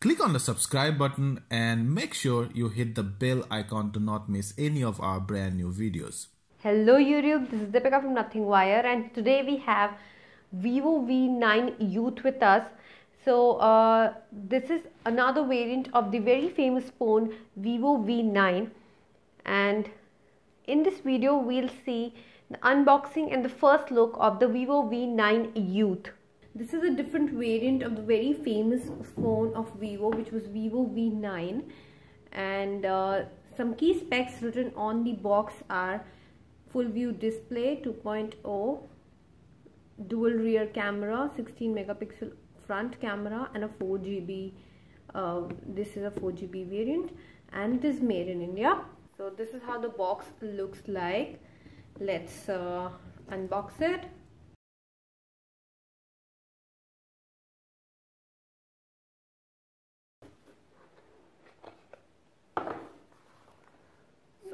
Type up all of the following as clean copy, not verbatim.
Click on the subscribe button and make sure you hit the bell icon to not miss any of our brand new videos. Hello YouTube, this is Deepika from Nothing Wire, and today we have Vivo V9 Youth with us. So this is another variant of the very famous phone Vivo V9, and in this video we'll see the unboxing and the first look of the Vivo V9 Youth. This is a different variant of the very famous phone of Vivo, which was Vivo V9, and some key specs written on the box are full view display 2.0, dual rear camera, 16 megapixel front camera, and a 4GB. This is a 4GB variant, and it is made in India. So this is how the box looks like. Let's unbox it.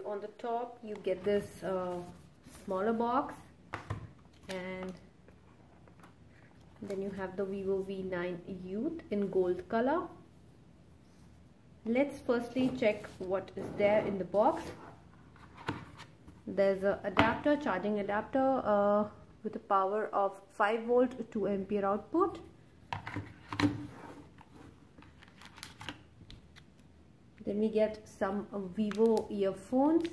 On the top you get this smaller box, and then you have the Vivo V9 Youth in gold color. Let's firstly check what is there in the box. There's a adapter, charging adapter with a power of 5 volt 2 ampere output. Then we get some Vivo earphones,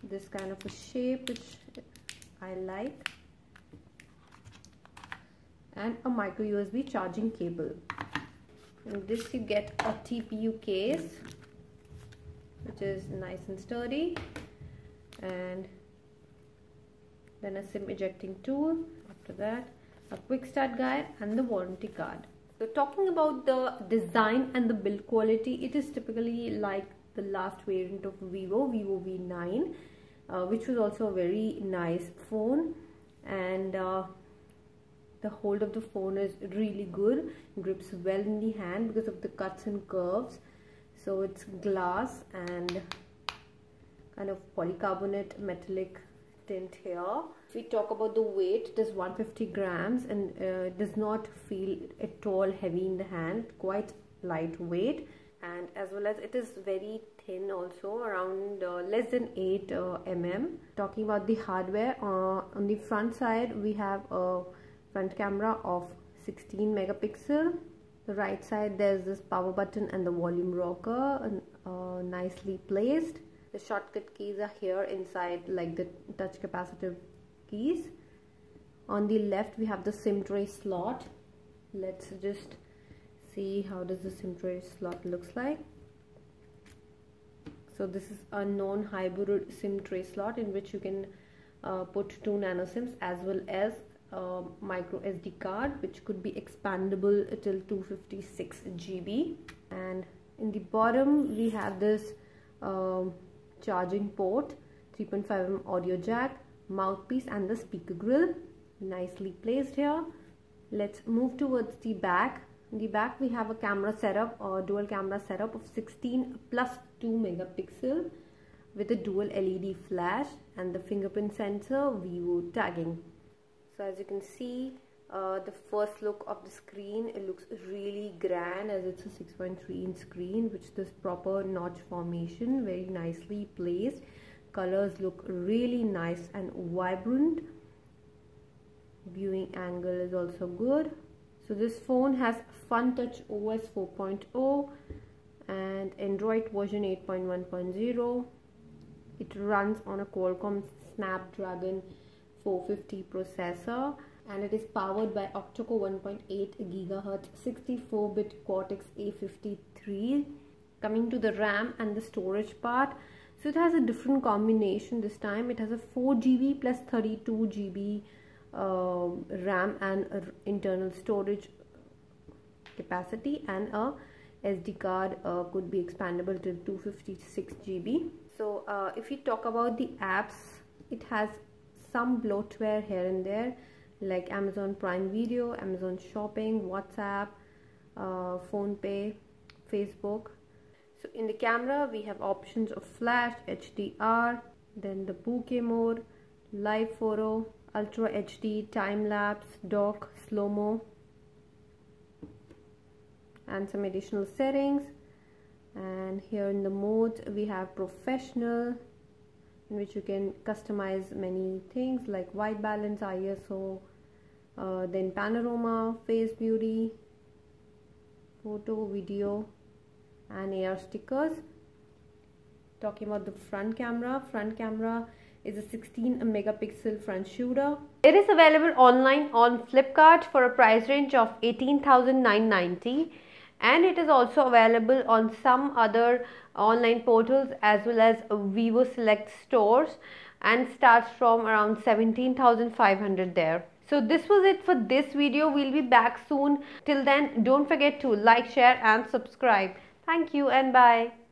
this kind of a shape which I like, and a micro USB charging cable. In this you get a TPU case which is nice and sturdy, and then a SIM ejecting tool. After that, a quick start guide and the warranty card. So talking about the design and the build quality, it is typically like the last variant of Vivo V9, which was also a very nice phone, and the hold of the phone is really good. It grips well in the hand because of the cuts and curves. So it's glass and kind of polycarbonate metallic tint here. If we talk about the weight, it is 150 grams and it does not feel at all heavy in the hand, quite lightweight, and as well as it is very thin also, around less than 8 mm. Talking about the hardware, on the front side we have a front camera of 16 megapixel. The right side there's this power button and the volume rocker, nicely placed. The shortcut keys are here inside, like the touch capacitive keys. On the left we have the SIM tray slot. Let's just see how does the SIM tray slot looks like. So this is a non-hybrid SIM tray slot in which you can put 2 nano SIMs as well as micro SD card, which could be expandable till 256 GB. And in the bottom we have this charging port, 3.5 mm audio jack, mouthpiece, and the speaker grill, nicely placed here. Let's move towards the back. In the back we have a camera setup, or dual camera setup of 16 plus 2 megapixel with a dual LED flash and the fingerprint sensor, Vivo tagging. So as you can see, the first look of the screen, it looks really grand as it's a 6.3 inch screen, which this proper notch formation, very nicely placed. Colors look really nice and vibrant. Viewing angle is also good. So this phone has FunTouch OS 4.0 and Android version 8.1.0. It runs on a Qualcomm Snapdragon 450 processor, and it is powered by octa-core 1.8 GHz 64-bit Cortex A53. Coming to the RAM and the storage part, so it has a different combination this time. It has a 4GB plus 32GB RAM and internal storage capacity, and a SD card could be expandable to 256 GB. So if we talk about the apps, it has some bloatware here and there, like Amazon Prime Video, Amazon Shopping, WhatsApp, PhonePe, Facebook. So in the camera we have options of flash, HDR, then the bokeh mode, live photo, ultra HD, time lapse, dock, slow-mo. and some additional settings. And here in the modes we have professional, in which you can customize many things like white balance, ISO, then panorama, face beauty, photo, video, and AR stickers. Talking about the front camera is a 16 megapixel front shooter. It is available online on Flipkart for a price range of 18,990, and it is also available on some other online portals as well as Vivo Select stores, and starts from around 17,500 there. So this was it for this video. We'll be back soon. Till then, don't forget to like, share and subscribe. Thank you and bye.